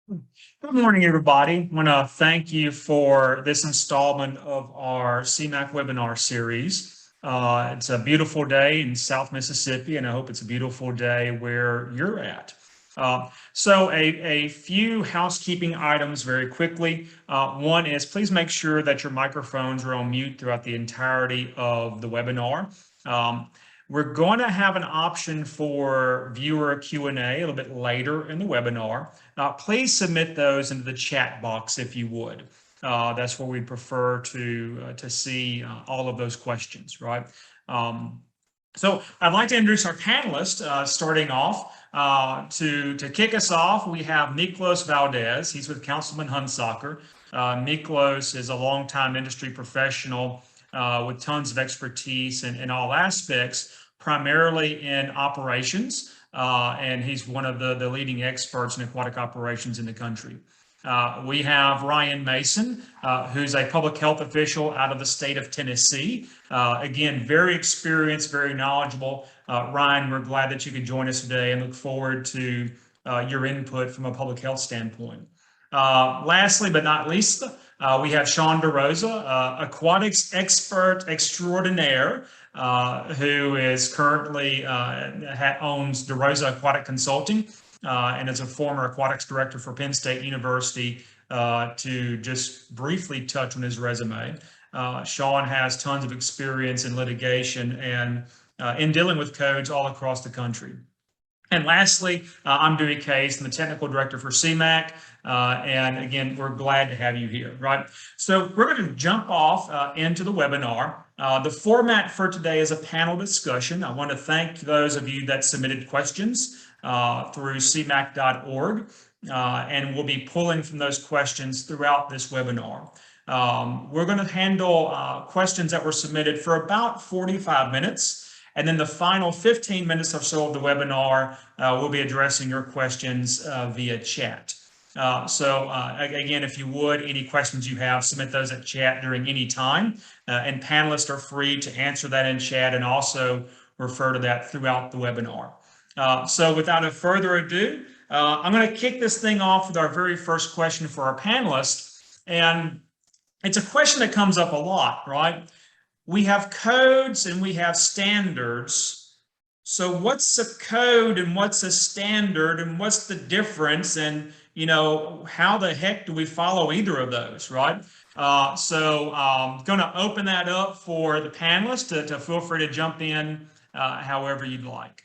Good morning, everybody. I want to thank you for this installment of our CMAC webinar series. It's a beautiful day in South Mississippi, and I hope it's a beautiful day where you're at. So a few housekeeping items very quickly. One is please make sure that your microphones are on mute throughout the entirety of the webinar. We're going to have an option for viewer Q&A a little bit later in the webinar. Please submit those into the chat box if you would. That's where we prefer to see all of those questions, right? So I'd like to introduce our panelists, starting off. To kick us off, we have Miklos Valdez. He's with Counsilman-Hunsaker. Miklos is a longtime industry professional with tons of expertise in all aspects, primarily in operations, and he's one of the leading experts in aquatic operations in the country. We have Ryan Mason, who's a public health official out of the state of Tennessee. Again, very experienced, very knowledgeable. Ryan, we're glad that you could join us today and look forward to your input from a public health standpoint. Lastly, but not least, we have Shawn DeRosa, aquatics expert extraordinaire, who is currently owns DeRosa Aquatic Consulting and is a former aquatics director for Penn State University. To just briefly touch on his resume, Shawn has tons of experience in litigation and in dealing with codes all across the country. And lastly, I'm Dewey Case. I'm the technical director for CMAC. And again, we're glad to have you here, right? So we're going to jump off into the webinar. The format for today is a panel discussion. I want to thank those of you that submitted questions through cmac.org. And we'll be pulling from those questions throughout this webinar. We're going to handle questions that were submitted for about 45 minutes. And then the final 15 minutes or so of the webinar, we'll be addressing your questions via chat. Again, if you would, any questions you have, submit those at chat during any time. And panelists are free to answer that in chat and also refer to that throughout the webinar. So without further ado, I'm going to kick this thing off with our very first question for our panelists. And it's a question that comes up a lot, right? We have codes and we have standards. So what's a code and what's a standard and what's the difference? And, you know, how the heck do we follow either of those, right? I'm going to open that up for the panelists to feel free to jump in however you'd like.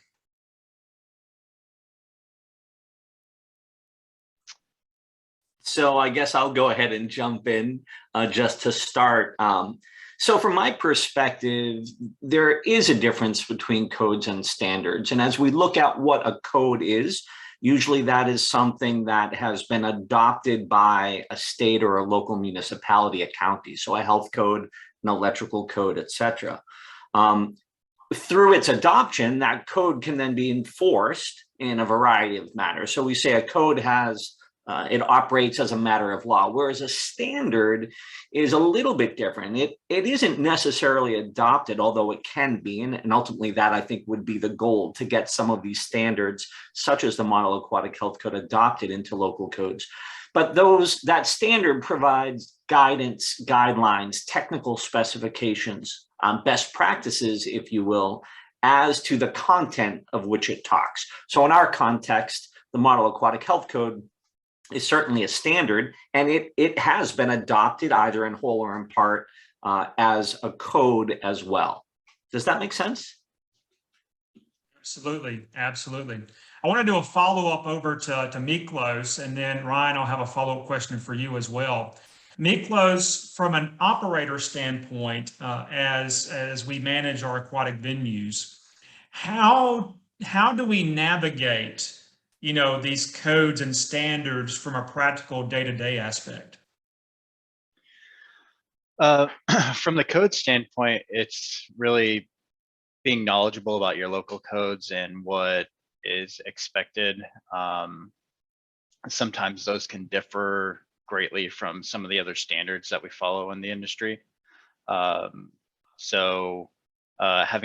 So I guess I'll go ahead and jump in just to start. So from my perspective, there is a difference between codes and standards. And as we look at what a code is, usually that is something that has been adopted by a state or a local municipality, a county. So a health code, an electrical code, etc. Through its adoption, that code can then be enforced in a variety of manners. So we say a code has it operates as a matter of law, whereas a standard is a little bit different. It isn't necessarily adopted, although it can be, and ultimately that I think would be the goal, to get some of these standards, such as the Model Aquatic Health Code, adopted into local codes. But that standard provides guidance, guidelines, technical specifications, best practices, if you will, as to the content of which it talks. So in our context, the Model Aquatic Health Code is certainly a standard, and it has been adopted either in whole or in part as a code as well. Does that make sense? Absolutely, absolutely. I want to do a follow-up over to Miklos, and then Ryan, I'll have a follow-up question for you as well. Miklos, from an operator standpoint, as we manage our aquatic venues, how do we navigate these codes and standards from a practical day-to-day aspect? From the code standpoint, it's really being knowledgeable about your local codes and what is expected. Sometimes those can differ greatly from some of the other standards that we follow in the industry. Having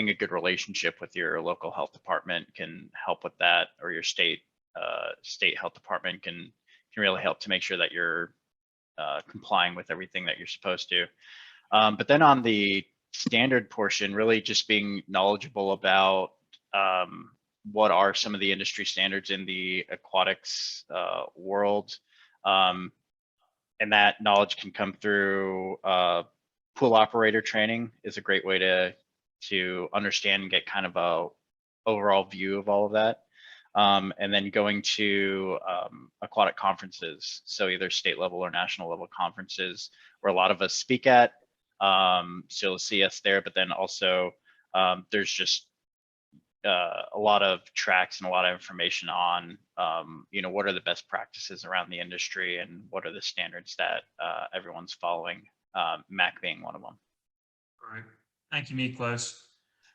a good relationship with your local health department can help with that, or your state health department can can really help to make sure that you're complying with everything that you're supposed to. But then on the standard portion, really just being knowledgeable about what are some of the industry standards in the aquatics world. And that knowledge can come through pool operator training is a great way to understand and get kind of a overall view of all of that. And then going to aquatic conferences, so either state level or national level conferences where a lot of us speak at. So you'll see us there, but then also there's just a lot of tracks and a lot of information on, you know, what are the best practices around the industry and what are the standards that everyone's following, MAHC being one of them. All right. Thank you, Miklos.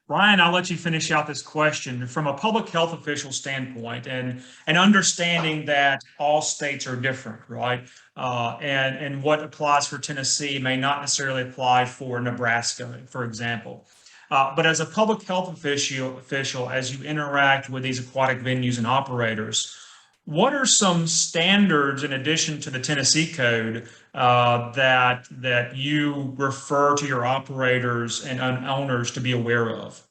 Ryan, I'll let you finish out this question from a public health official standpoint and understanding that all states are different, right? And what applies for Tennessee may not necessarily apply for Nebraska, for example. But as a public health official, as you interact with these aquatic venues and operators, what are some standards in addition to the Tennessee code that you refer to your operators and owners to be aware of?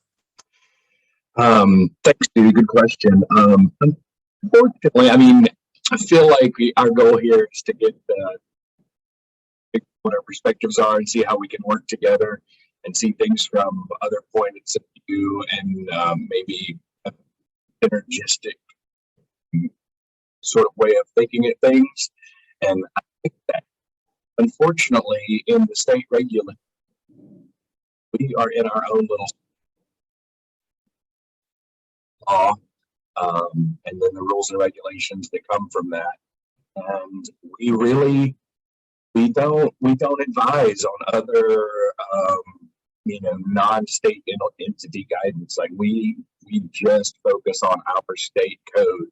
Thanks, Dewey. Good question. Unfortunately, I mean, I feel like our goal here is to get what our perspectives are and see how we can work together and see things from other points of view and maybe a synergistic sort of way of thinking at things. And I think that, unfortunately, in the state regulation, we are in our own little law, and then the rules and regulations that come from that. And we don't advise on other non-state entity guidance. Like we just focus on our state code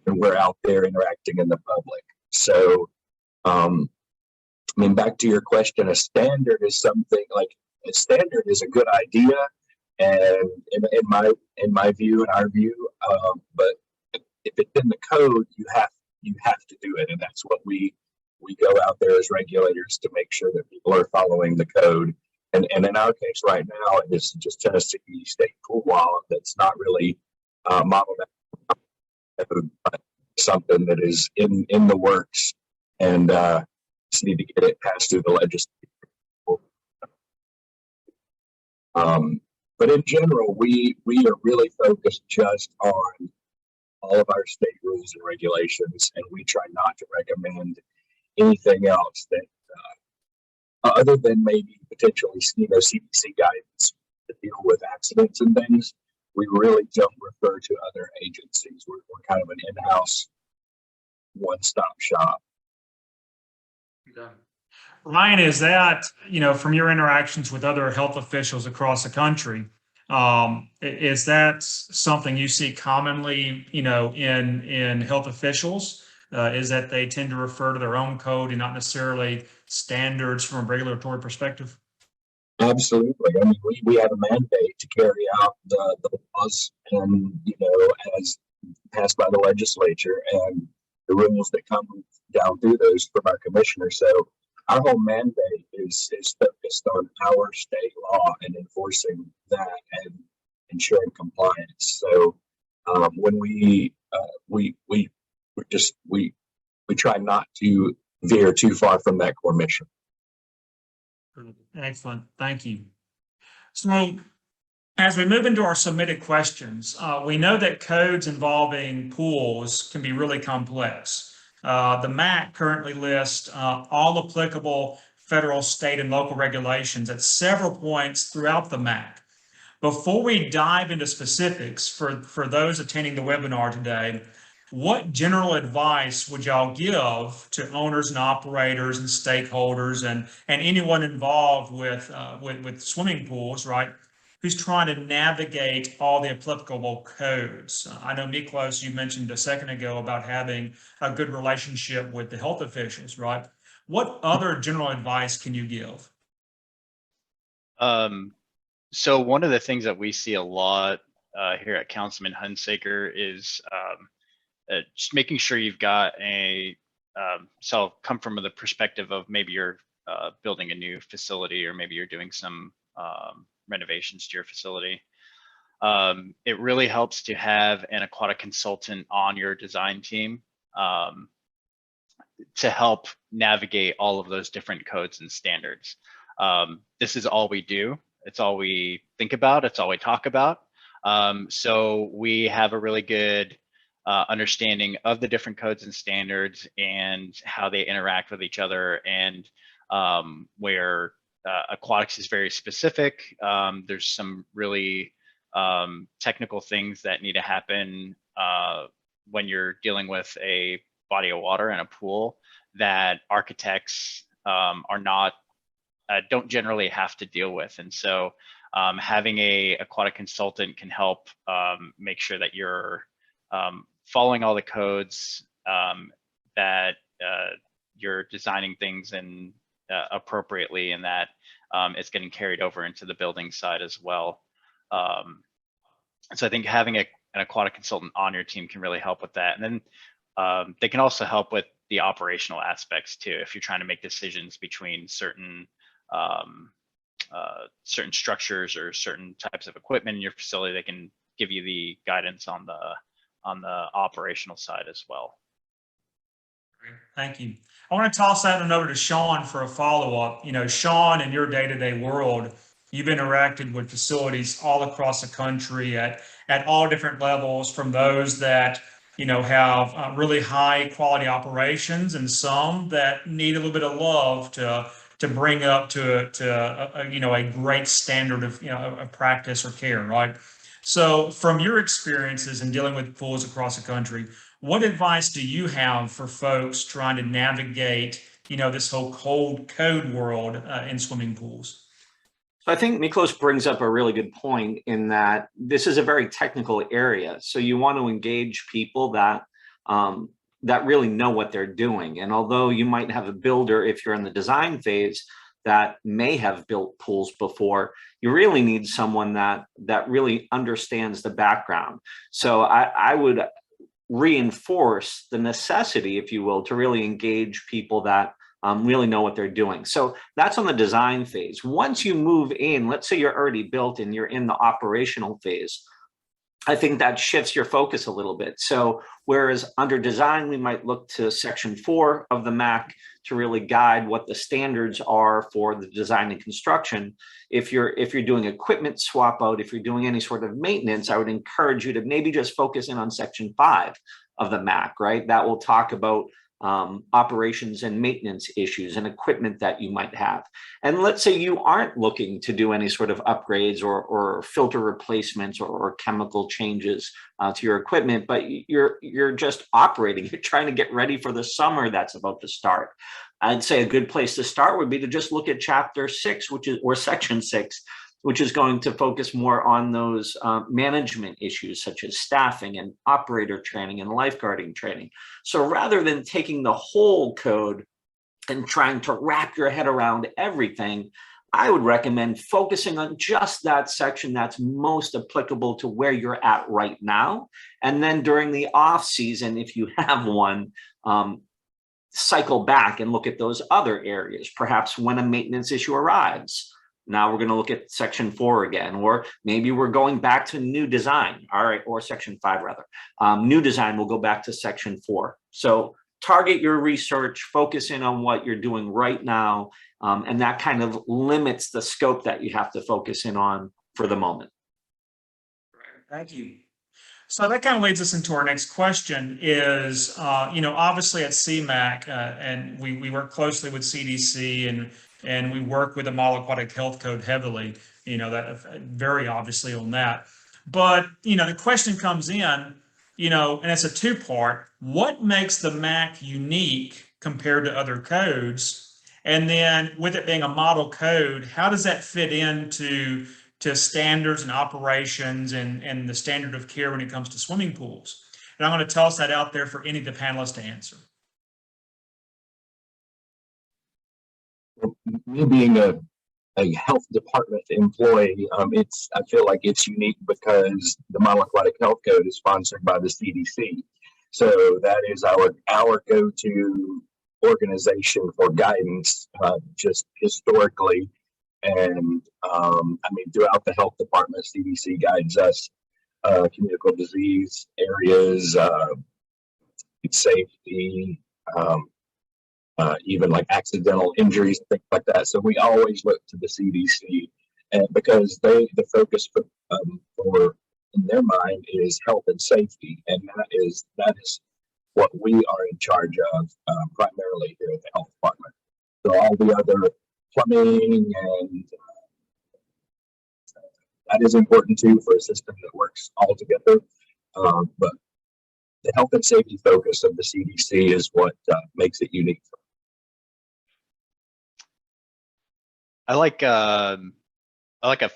when we're out there interacting in the public. So I mean, back to your question, a standard is something like a standard is a good idea, and in my view, in our view, but if it's in the code, you have to do it, and that's what we go out there as regulators to make sure that people are following the code. And in our case right now, it's just Tennessee state pool law that's not really modeled after something that is in the works, and just need to get it passed through the legislature. But in general, we are really focused just on all of our state rules and regulations, and we try not to recommend anything else that other than maybe potentially CDC guidance to deal with accidents and things. We really don't refer to other agencies. We're kind of an in-house one-stop shop. Okay. Ryan, is that, from your interactions with other health officials across the country, is that something you see commonly, in health officials? Is that they tend to refer to their own code and not necessarily standards from a regulatory perspective? Absolutely. I mean, we have a mandate to carry out the laws and, as passed by the legislature and the rules that come down through those from our commissioner. So our whole mandate is focused on our state law and enforcing that and ensuring compliance. So when we try not to veer too far from that core mission. Excellent. Thank you. So as we move into our submitted questions, we know that codes involving pools can be really complex. The MAHC currently lists all applicable federal, state, and local regulations at several points throughout the MAHC. Before we dive into specifics for those attending the webinar today, what general advice would y'all give to owners and operators and stakeholders and anyone involved with swimming pools, right, who's trying to navigate all the applicable codes? I know, Miklos, you mentioned a second ago about having a good relationship with the health officials, right? What other general advice can you give? So one of the things that we see a lot here at Counsilman-Hunsaker is just making sure you've got a, so I'll come from the perspective of maybe you're building a new facility, or maybe you're doing some renovations to your facility. It really helps to have an aquatic consultant on your design team to help navigate all of those different codes and standards. This is all we do. It's all we think about. It's all we talk about. So we have a really good understanding of the different codes and standards and how they interact with each other, and where aquatics is very specific. There's some really technical things that need to happen when you're dealing with a body of water and a pool that architects are not, don't generally have to deal with. And so having a aquatic consultant can help make sure that you're following all the codes, that you're designing things and appropriately, and that it's getting carried over into the building side as well. So I think having an aquatic consultant on your team can really help with that. And then they can also help with the operational aspects too. If you're trying to make decisions between certain certain structures or certain types of equipment in your facility, they can give you the guidance on the operational side as well. Great. Thank you. I want to toss that one over to Shawn for a follow-up. You know, Shawn, in your day-to-day world, you've interacted with facilities all across the country at all different levels, from those that, you know, have really high quality operations, and some that need a little bit of love to bring up to you know, a great standard of, you know, a practice or care, right? So from your experiences in dealing with pools across the country, what advice do you have for folks trying to navigate, you know, this whole cold code world in swimming pools? So I think Miklos brings up a really good point in that this is a very technical area. So you want to engage people that that really know what they're doing. And although you might have a builder, if you're in the design phase, that may have built pools before, you really need someone that really understands the background. So I would reinforce the necessity, if you will, to really engage people that really know what they're doing. So that's on the design phase. Once you move in, let's say you're already built and you're in the operational phase, I think that shifts your focus a little bit. So whereas under design, we might look to Section 4 of the MAHC to really guide what the standards are for the design and construction. If you're doing equipment swap out, if you're doing any sort of maintenance, I would encourage you to maybe just focus in on Section 5 of the MAHC, right? That will talk about operations and maintenance issues and equipment that you might have. And let's say you aren't looking to do any sort of upgrades or filter replacements or chemical changes to your equipment, but you're just operating. You're trying to get ready for the summer that's about to start. I'd say a good place to start would be to just look at Chapter 6, or Section 6, which is going to focus more on those management issues such as staffing and operator training and lifeguarding training. So rather than taking the whole code and trying to wrap your head around everything, I would recommend focusing on just that section that's most applicable to where you're at right now. And then during the off season, if you have one, cycle back and look at those other areas, perhaps when a maintenance issue arrives. Now we're going to look at Section 4 again, or maybe we're going back to new design, all right, or Section 5 rather. New design will go back to Section 4. So target your research, focus in on what you're doing right now, and that kind of limits the scope that you have to focus in on for the moment. Thank you. So that kind of leads us into our next question is, you know, obviously at CMAHC, and we work closely with CDC and we work with the Model Aquatic Health Code heavily, you know, that very obviously on that. But, you know, the question comes in, you know, and it's a two-part. What makes the MAHC unique compared to other codes? And then with it being a model code, how does that fit into standards and operations and the standard of care when it comes to swimming pools? And I'm going to toss that out there for any of the panelists to answer. Me being a health department employee, I feel like it's unique because the Model Aquatic Health Code is sponsored by the CDC. So that is our go-to organization for guidance, just historically. And I mean, throughout the health department, CDC guides us, communicable disease areas, safety, even like accidental injuries, things like that. So we always look to the CDC, and because the focus for in their mind is health and safety, and that is what we are in charge of primarily here at the health department. So all the other plumbing and that is important too for a system that works all together. But the health and safety focus of the CDC is what makes it unique. I like a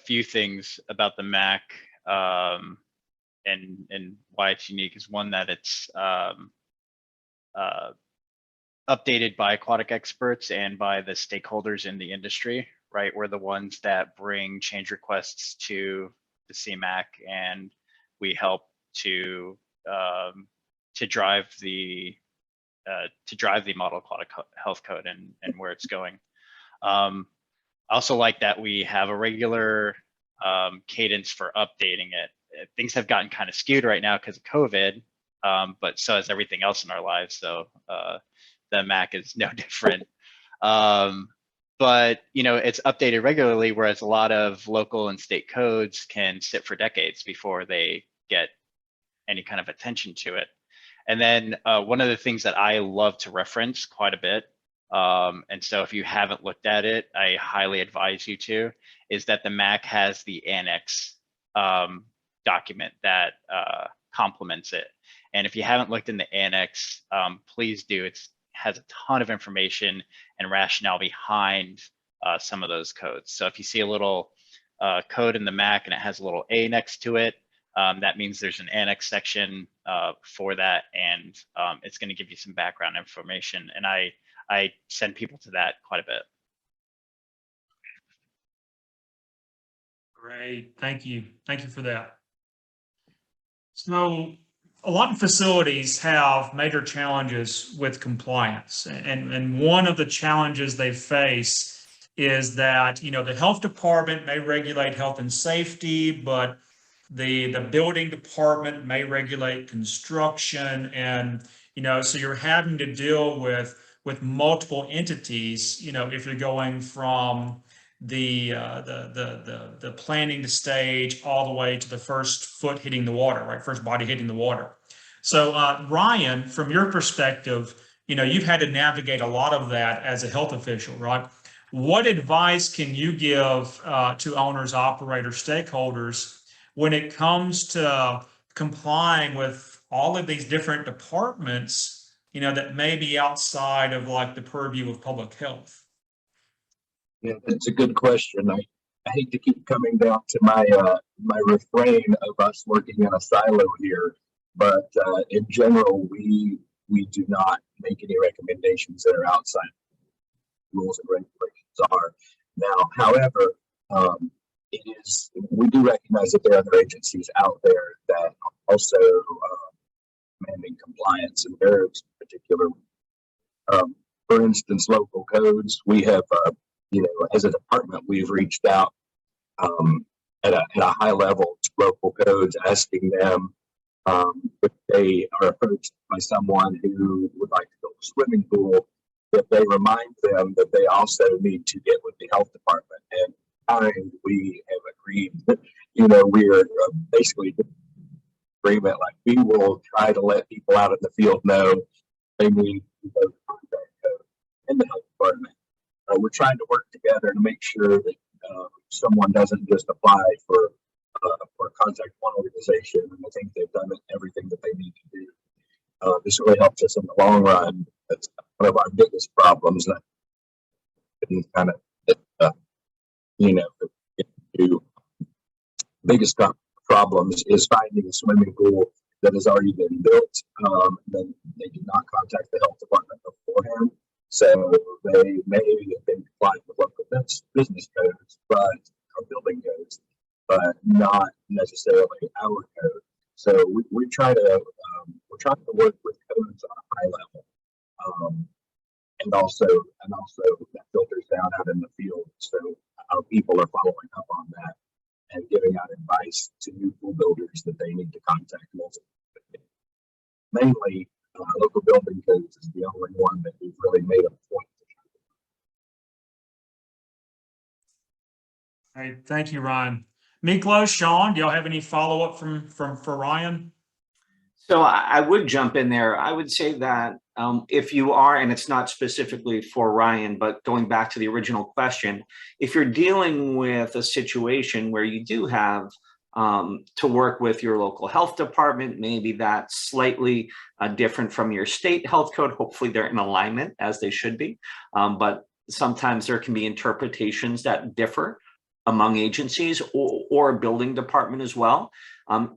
few things about the MAC, and why it's unique is one that it's updated by aquatic experts and by the stakeholders in the industry, right? We're the ones that bring change requests to the CMAHC, and we help to drive the Model Aquatic Health Code and where it's going. I also like that we have a regular cadence for updating it. Things have gotten kind of skewed right now because of COVID, but so has everything else in our lives. So the MAC is no different. But you know, it's updated regularly, whereas a lot of local and state codes can sit for decades before they get any kind of attention to it. And then one of the things that I love to reference quite a bit, and so if you haven't looked at it, I highly advise you to, is that the MAC has the annex document that complements it. And if you haven't looked in the annex, please do. It has a ton of information and rationale behind some of those codes. So if you see a little code in the MAC and it has a little A next to it, that means there's an annex section for that, and it's going to give you some background information. And I send people to that quite a bit. Great, thank you. Thank you for that. So a lot of facilities have major challenges with compliance. And one of the challenges they face is that, you know, the health department may regulate health and safety, but the building department may regulate construction. And, you know, so you're having to deal with multiple entities, you know, if you're going from the planning stage all the way to the first foot hitting the water, right? First body hitting the water. So Ryan, from your perspective, you know, you've had to navigate a lot of that as a health official, right? What advice can you give to owners, operators, stakeholders when it comes to complying with all of these different departments, you know, that may be outside of like the purview of public health? Yeah, that's a good question. I hate to keep coming down to my my refrain of us working in a silo here, but in general, we do not make any recommendations that are outside rules and regulations are. Now, however, we do recognize that there are other agencies out there that also demanding compliance in their particular. For instance, local codes. We have, you know, as a department, we've reached out at a high level to local codes, asking them if they are approached by someone who would like to build a swimming pool, that they remind them that they also need to get with the health department. And we have agreed that, you know, we are basically in agreement, like we will try to let people out in the field know they need to go to contact code in the health department. We're trying to work together to make sure that someone doesn't just apply for contact one organization and I think they've done everything that they need to do. This really helps us in the long run. That's one of our biggest problems. And kind of, you know, the biggest problems is finding a swimming pool that has already been built. Then they do not contact the health department beforehand. So they may have been compliant with local business codes, or building codes, but not necessarily our code. So we try to work with and also that filters down out in the field. So our people are following up on that and giving out advice to new pool builders that they need to contact multiple. Mainly, local building codes is the only one that we've really made a point. All right, thank you, Ryan. Miklos, Shawn, do y'all have any follow-up for Ryan? So I would jump in there. I would say that if you are, and it's not specifically for Ryan, but going back to the original question, if you're dealing with a situation where you do have to work with your local health department, maybe that's slightly different from your state health code. Hopefully they're in alignment as they should be. But sometimes there can be interpretations that differ among agencies or a building department as well.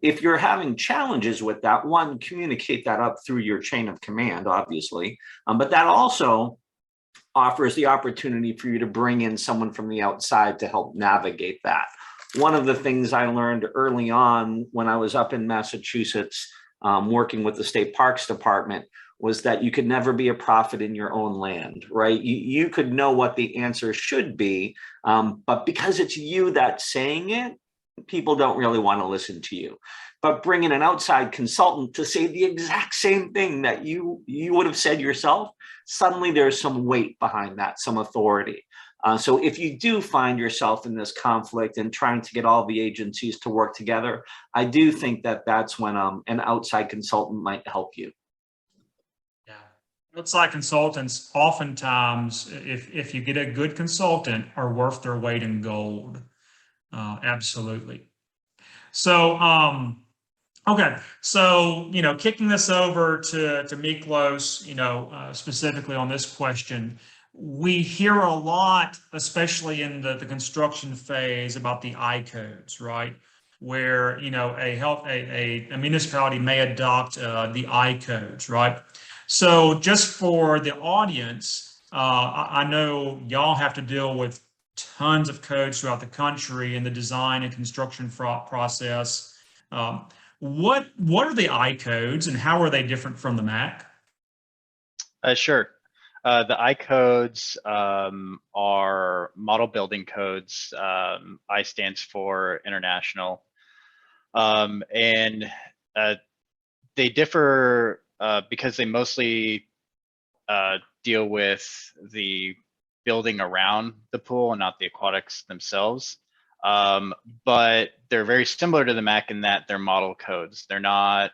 If you're having challenges with that, one, communicate that up through your chain of command, obviously, but that also offers the opportunity for you to bring in someone from the outside to help navigate that. One of the things I learned early on when I was up in Massachusetts, working with the State Parks Department, was that you could never be a prophet in your own land, right? You could know what the answer should be, but because it's you that's saying it, people don't really want to listen to you. But bringing an outside consultant to say the exact same thing that you would have said yourself, suddenly there's some weight behind that, some authority. So if you do find yourself in this conflict and trying to get all the agencies to work together, I do think that that's when an outside consultant might help you. Yeah, outside consultants, oftentimes, if you get a good consultant, are worth their weight in gold. Absolutely. So, okay. So, kicking this over to Miklos, specifically on this question, we hear a lot, especially in the construction phase, about the I codes, right? Where, a municipality may adopt the I codes, right? So just for the audience, I know y'all have to deal with tons of codes throughout the country in the design and construction process. What are the I codes and how are they different from the MAC? Sure. The I codes are model building codes. I stands for international. And they differ because they mostly deal with the building around the pool and not the aquatics themselves. But they're very similar to the MAC in that they're model codes. They're not,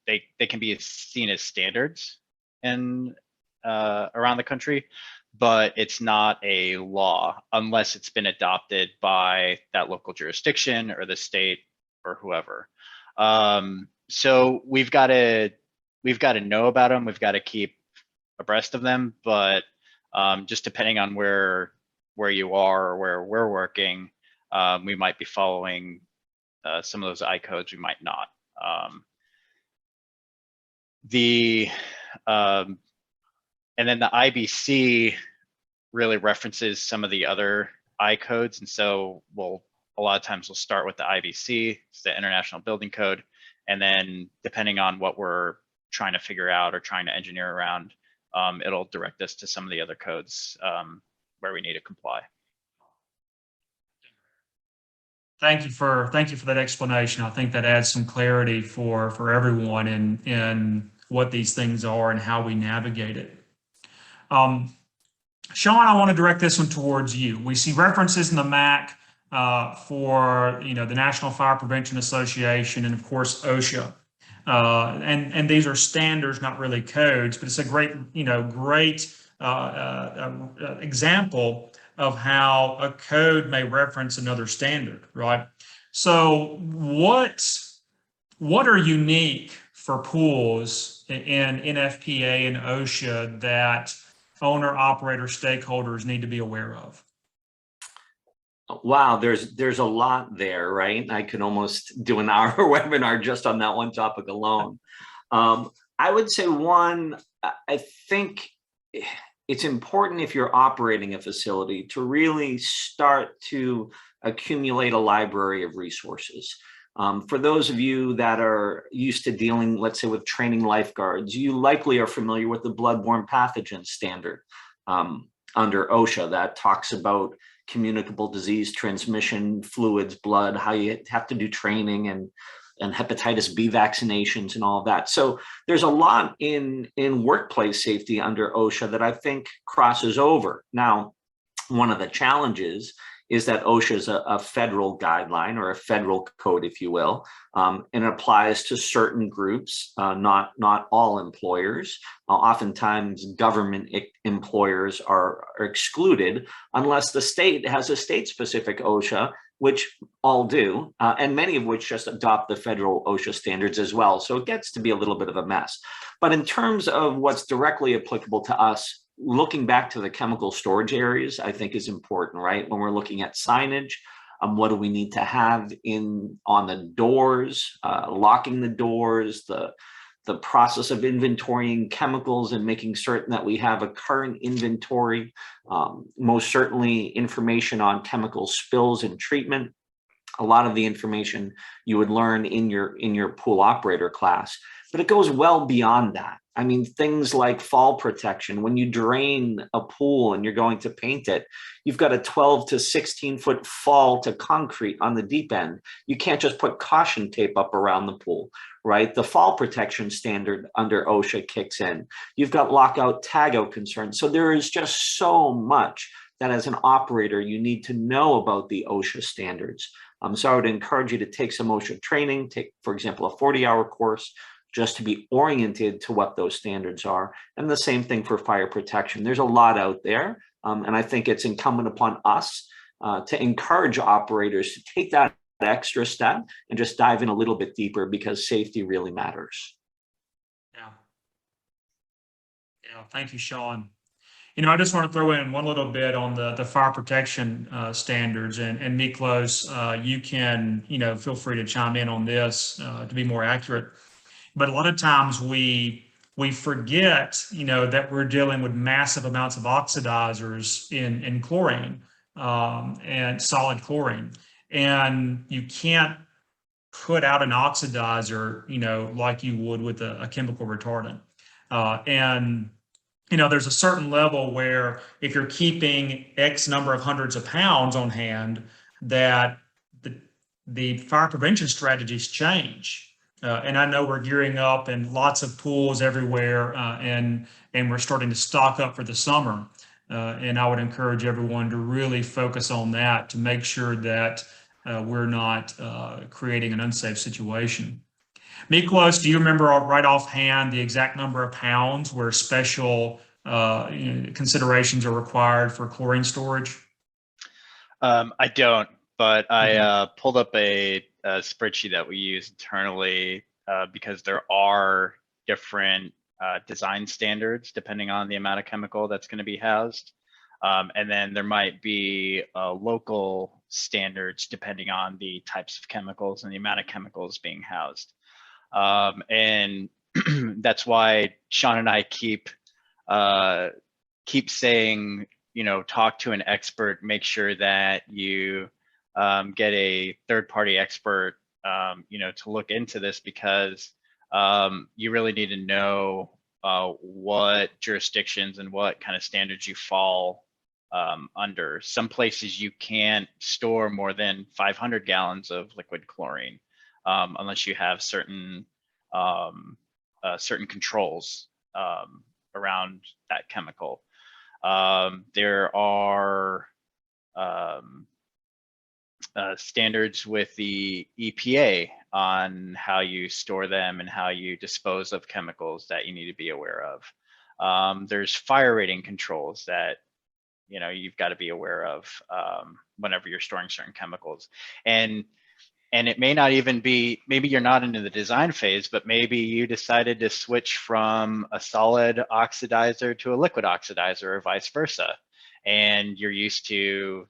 they can be seen as standards in around the country, but it's not a law unless it's been adopted by that local jurisdiction or the state or whoever. So we've got to know about them. We've got to keep abreast of them, but just depending on where you are or where we're working, we might be following some of those I codes, we might not. And then the IBC really references some of the other I codes, and so a lot of times we'll start with the IBC, it's the International Building Code, and then depending on what we're trying to figure out or trying to engineer around, it'll direct us to some of the other codes where we need to comply. Thank you for that explanation. I think that adds some clarity for everyone in what these things are and how we navigate it. Shawn, I want to direct this one towards you. We see references in the MAC for the National Fire Prevention Association and of course OSHA. And these are standards, not really codes, but it's a great example of how a code may reference another standard, right? So what are unique for pools in NFPA and OSHA that owner operator stakeholders need to be aware of? Wow, there's a lot there, right? I could almost do an hour webinar just on that one topic alone. I would say one, I think it's important if you're operating a facility to really start to accumulate a library of resources. For those of you that are used to dealing, let's say, with training lifeguards, you likely are familiar with the bloodborne pathogen standard under OSHA that talks about communicable disease transmission, fluids, blood, how you have to do training and hepatitis B vaccinations and all of that. So there's a lot in workplace safety under OSHA that I think crosses over. Now, one of the challenges is that OSHA is a federal guideline or a federal code, if you will, and it applies to certain groups, not all employers. Oftentimes, government employers are excluded unless the state has a state-specific OSHA, which all do, and many of which just adopt the federal OSHA standards as well. So it gets to be a little bit of a mess. But in terms of what's directly applicable to us, looking back to the chemical storage areas, I think is important, right? When we're looking at signage, what do we need to have on the doors, locking the doors, the process of inventorying chemicals and making certain that we have a current inventory, most certainly information on chemical spills and treatment. A lot of the information you would learn in your pool operator class, but it goes well beyond that. I mean, things like fall protection. When you drain a pool and you're going to paint it, you've got a 12 to 16 foot fall to concrete on the deep end. You can't just put caution tape up around the pool, right? The fall protection standard under OSHA kicks in. You've got lockout, tagout concerns. So there is just so much that as an operator, you need to know about the OSHA standards. So I would encourage you to take some OSHA training, take, for example, a 40-hour course, just to be oriented to what those standards are. And the same thing for fire protection. There's a lot out there. And I think it's incumbent upon us to encourage operators to take that extra step and just dive in a little bit deeper, because safety really matters. Yeah, thank you, Shawn. You know, I just want to throw in one little bit on the fire protection standards, and Miklos, you can, feel free to chime in on this to be more accurate. But a lot of times we forget, that we're dealing with massive amounts of oxidizers in chlorine and solid chlorine, and you can't put out an oxidizer, like you would with a chemical retardant. And there's a certain level where if you're keeping X number of hundreds of pounds on hand, that the fire prevention strategies change. And I know we're gearing up and lots of pools everywhere, and we're starting to stock up for the summer. And I would encourage everyone to really focus on that to make sure that we're not creating an unsafe situation. Miklos, do you remember right offhand the exact number of pounds where special considerations are required for chlorine storage? I don't, but I pulled up a spreadsheet that we use internally because there are different design standards depending on the amount of chemical that's going to be housed. And then there might be local standards depending on the types of chemicals and the amount of chemicals being housed. And that's why Shawn and I keep saying, talk to an expert, make sure that you get a third-party expert, to look into this, because you really need to know what jurisdictions and what kind of standards you fall under. Some places you can't store more than 500 gallons of liquid chlorine unless you have certain controls around that chemical. There are standards with the EPA on how you store them and how you dispose of chemicals that you need to be aware of. There's fire rating controls that you've got to be aware of whenever you're storing certain chemicals. And it may not even be, maybe you're not into the design phase, but maybe you decided to switch from a solid oxidizer to a liquid oxidizer or vice versa. And you're used to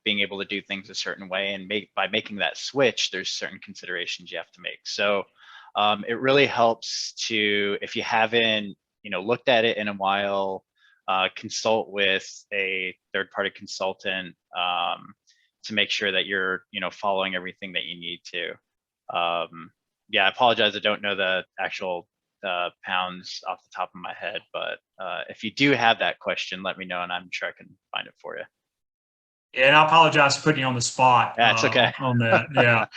being able to do things a certain way. And by making that switch, there's certain considerations you have to make. So it really helps to, if you haven't, looked at it in a while, consult with a third-party consultant make sure that you're, following everything that you need to. Yeah, I apologize. I don't know the actual pounds off the top of my head, but if you do have that question, let me know and I'm sure I can find it for you. Yeah, and I apologize for putting you on the spot. Yeah, it's okay. On that. Yeah.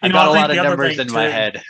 I got a lot of numbers in my head.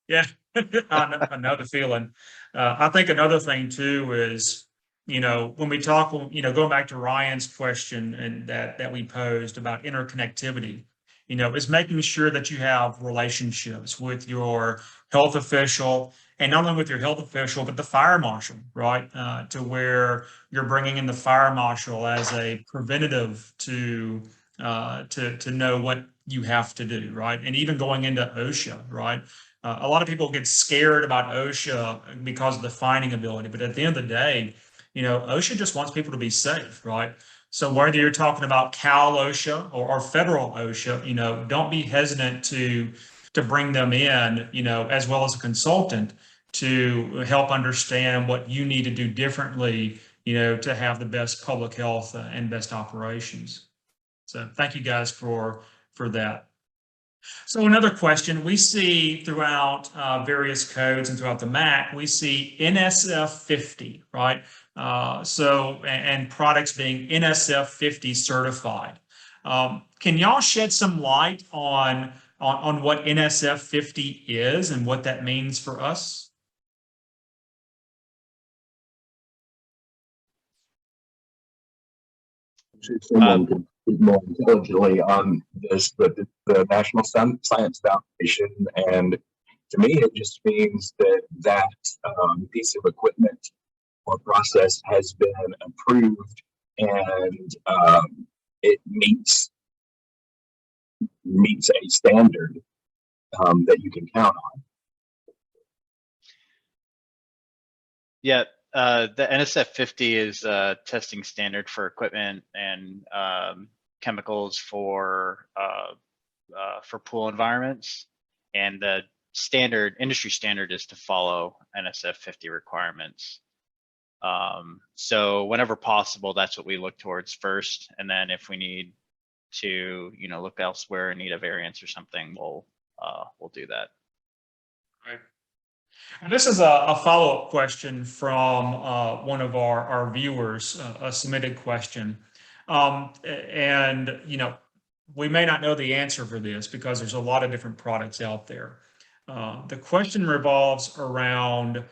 Yeah, I know the feeling. I think another thing too is, when we talk, going back to Ryan's question and that we posed about interconnectivity, is making sure that you have relationships with your health official, and not only with your health official, but the fire marshal, right? To where you're bringing in the fire marshal as a preventative to know what you have to do, right? And even going into OSHA, right? A lot of people get scared about OSHA because of the fining ability, but at the end of the day, OSHA just wants people to be safe, right? So whether you're talking about Cal OSHA or federal OSHA, don't be hesitant to bring them in, as well as a consultant to help understand what you need to do differently, to have the best public health and best operations. So thank you guys for that. So another question, we see throughout various codes and throughout the MAC, we see NSF 50, right? And products being NSF 50 certified. Can y'all shed some light on what NSF 50 is and what that means for us? Someone could speak more intelligently on this, but the National Science Foundation, and to me, it just means that piece of equipment or process has been approved, and it meets a standard that you can count on. Yeah. The NSF 50 is a testing standard for equipment and chemicals for pool environments, and the industry standard is to follow NSF 50 requirements. So whenever possible, that's what we look towards first, and then if we need to, look elsewhere and need a variance or something, we'll do that. Right. And this is a follow-up question from one of our viewers, a submitted question. And, we may not know the answer for this because there's a lot of different products out there. The question revolves around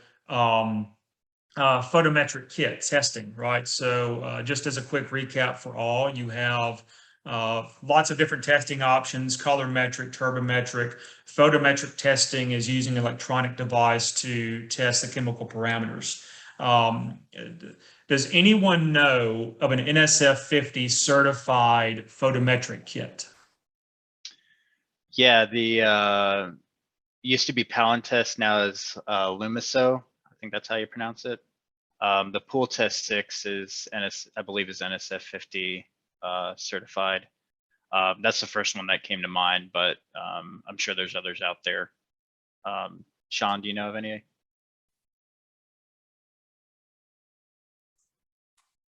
photometric kit testing, right? So just as a quick recap for all, you have lots of different testing options: colorimetric, turbometric. Photometric testing is using an electronic device to test the chemical parameters. Does anyone know of an NSF 50 certified photometric kit? Yeah, the used to be Palintest, now is Lumiso. I think that's how you pronounce it. The Pool Test 6 is I believe is NSF 50 certified. That's the first one that came to mind, but I'm sure there's others out there. Shawn, do you know of any?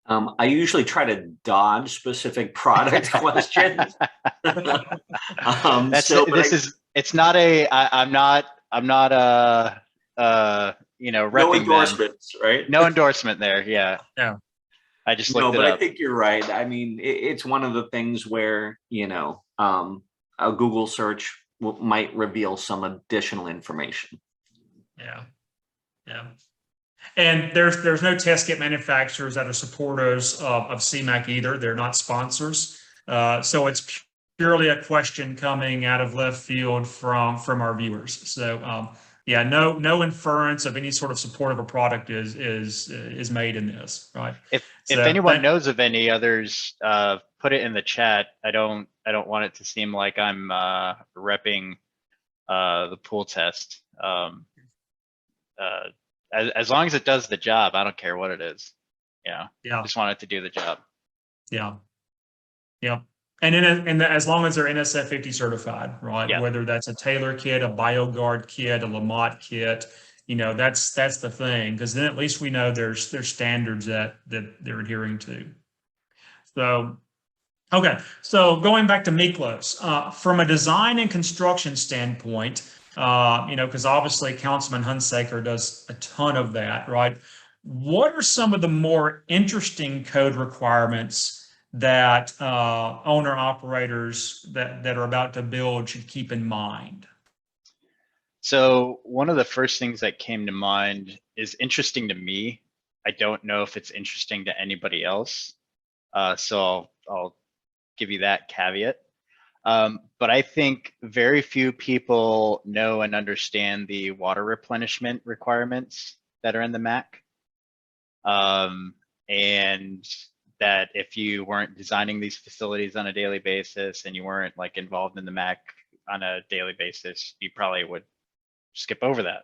I usually try to dodge specific product questions. It's not a, I'm not repping no endorsements, right? No endorsement there. Yeah. Yeah. I just looked it but up. I think you're right. I mean, it's one of the things where, a Google search might reveal some additional information. Yeah. Yeah. And there's no test kit manufacturers that are supporters of CMAHC either. They're not sponsors. So it's purely a question coming out of left field from our viewers. So yeah, no inference of any sort of support of a product is made in this, right? If anyone knows of any others, put it in the chat. I don't want it to seem like I'm repping the pool test. As long as it does the job, I don't care what it is. Yeah. I just want it to do the job. Yeah. Yeah. And as long as they're NSF 50 certified, right? Yeah. Whether that's a Taylor kit, a BioGuard kit, a Lamont kit, that's the thing, because then at least we know there's standards that they're adhering to. So Okay, so going back to Miklos, from a design and construction standpoint, because obviously Counsilman-Hunsaker does a ton of that, right? What are some of the more interesting code requirements that owner operators that are about to build should keep in mind? So one of the first things that came to mind is interesting to me. I don't know if it's interesting to anybody else. So I'll give you that caveat. But I think very few people know and understand the water replenishment requirements that are in the MAC. And that if you weren't designing these facilities on a daily basis and you weren't like involved in the MAC on a daily basis, you probably would skip over that.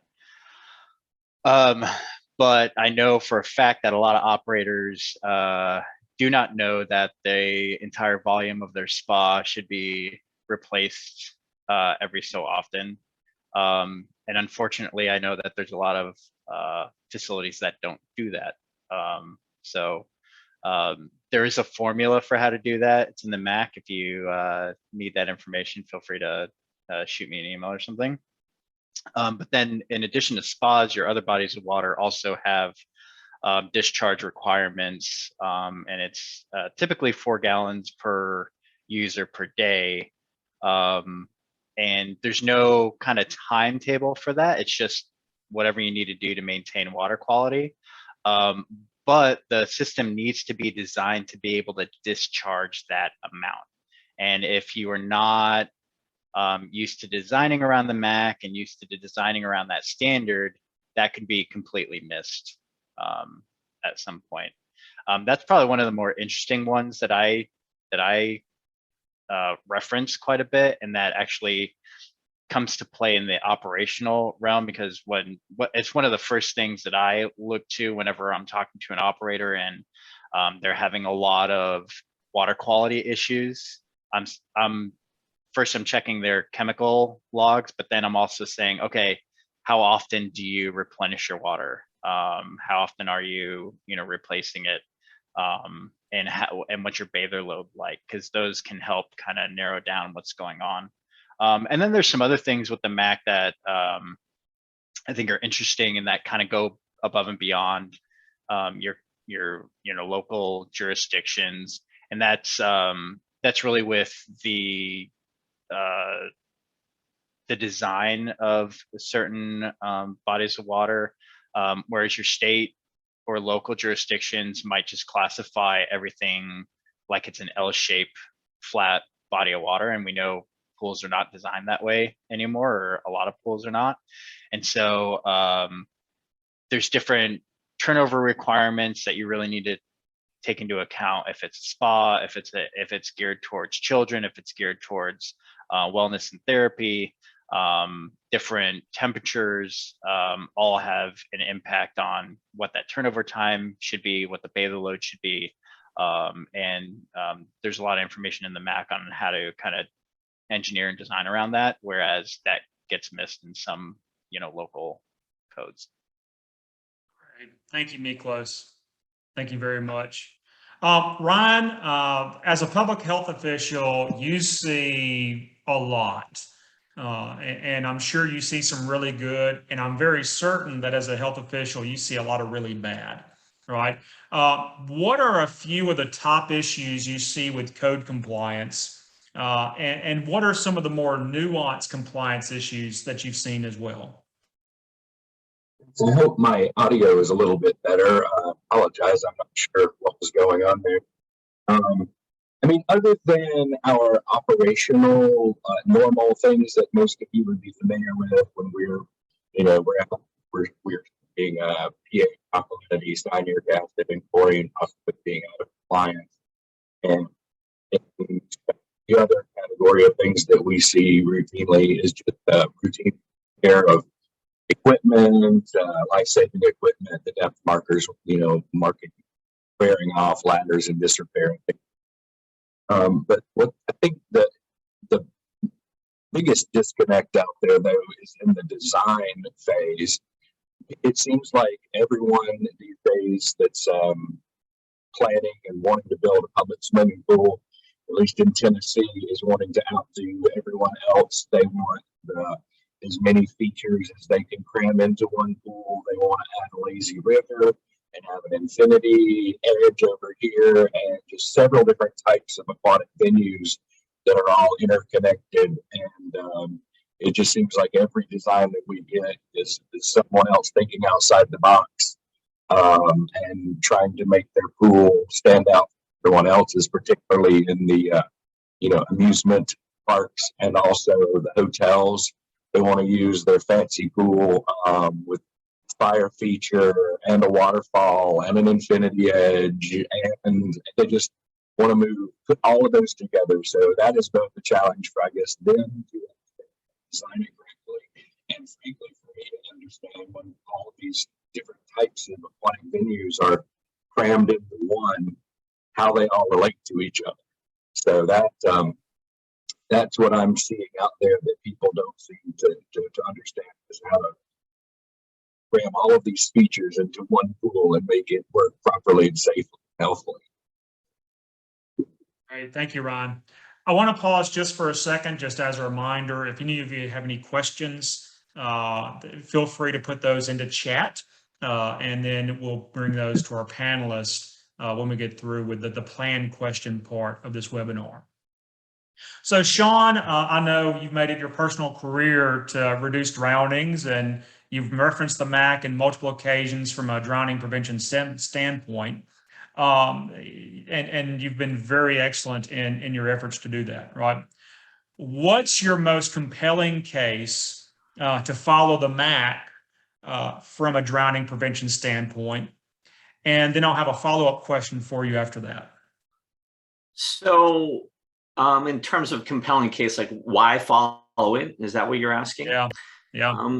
But I know for a fact that a lot of operators do not know that the entire volume of their spa should be replaced every so often. And unfortunately, I know that there's a lot of facilities that don't do that. There is a formula for how to do that. It's in the MAC. If you need that information, feel free to shoot me an email or something. But then in addition to spas, your other bodies of water also have discharge requirements, and it's typically 4 gallons per user per day. And there's no kind of timetable for that. It's just whatever you need to do to maintain water quality. But the system needs to be designed to be able to discharge that amount. And if you are not used to designing around the MAC and used to designing around that standard, that could be completely missed at some point. That's probably one of the more interesting ones that I reference quite a bit, and that actually comes to play in the operational realm, because it's one of the first things that I look to whenever I'm talking to an operator and they're having a lot of water quality issues. I'm checking their chemical logs, but then I'm also saying, okay, how often do you replenish your water? How often are you, replacing it? And what's your bather load like? Because those can help kind of narrow down what's going on. And then there's some other things with the MAC that I think are interesting and that kind of go above and beyond your local jurisdictions, and that's really with the design of certain bodies of water, whereas your state or local jurisdictions might just classify everything like it's an L-shaped flat body of water, and we know pools are not designed that way anymore, or a lot of pools are not. And so there's different turnover requirements that you really need to take into account. If it's a spa, if it's geared towards children, if it's geared towards wellness and therapy, different temperatures all have an impact on what that turnover time should be, what the bather load should be. And there's a lot of information in the MAC on how to kind of engineer and design around that, whereas that gets missed in some, local codes. Great. Thank you, Miklos. Thank you very much. Ryan, as a public health official, you see a lot. And I'm sure you see some really good, and I'm very certain that as a health official, you see a lot of really bad, right? What are a few of the top issues you see with code compliance? And what are some of the more nuanced compliance issues that you've seen as well? So I hope my audio is a little bit better. Apologize, I'm not sure what was going on there. Other than our operational normal things that most of you would be familiar with when we're being PA complementary, cyanuric acid, and chlorine possibly being out of compliance, and the other category of things that we see routinely is just routine care of equipment, life-saving equipment, the depth markers, marking, wearing off, ladders, and disrepair. But what I think that the biggest disconnect out there, though, is in the design phase. It seems like everyone these days that's planning and wanting to build a public swimming pool least in Tennessee, is wanting to outdo everyone else. They want as many features as they can cram into one pool. They want to add a lazy river and have an infinity edge over here, and just several different types of aquatic venues that are all interconnected. And it just seems like every design that we get is someone else thinking outside the box, and trying to make their pool stand out from everyone else's, particularly in the amusement parks and also the hotels. They want to use their fancy pool with fire feature and a waterfall and an infinity edge, and they just want to put all of those together. So that is both a challenge for, I guess, them to design it correctly, and frankly for me to understand when all of these different types of aquatic venues are crammed into one, how they all relate to each other. So that's what I'm seeing out there that people don't seem to understand, is how to cram all of these features into one pool and make it work properly and safely and healthily. Great, thank you, Ron. I want to pause just for a second, just as a reminder, if any of you have any questions, feel free to put those into chat, and then we'll bring those to our panelists when we get through with the planned question part of this webinar. So Shawn, I know you've made it your personal career to reduce drownings, and you've referenced the MAHC in multiple occasions from a drowning prevention standpoint. And you've been very excellent in your efforts to do that, right? What's your most compelling case to follow the MAHC from a drowning prevention standpoint? And then I'll have a follow-up question for you after that. So in terms of compelling case, like why follow it? Is that what you're asking? Yeah.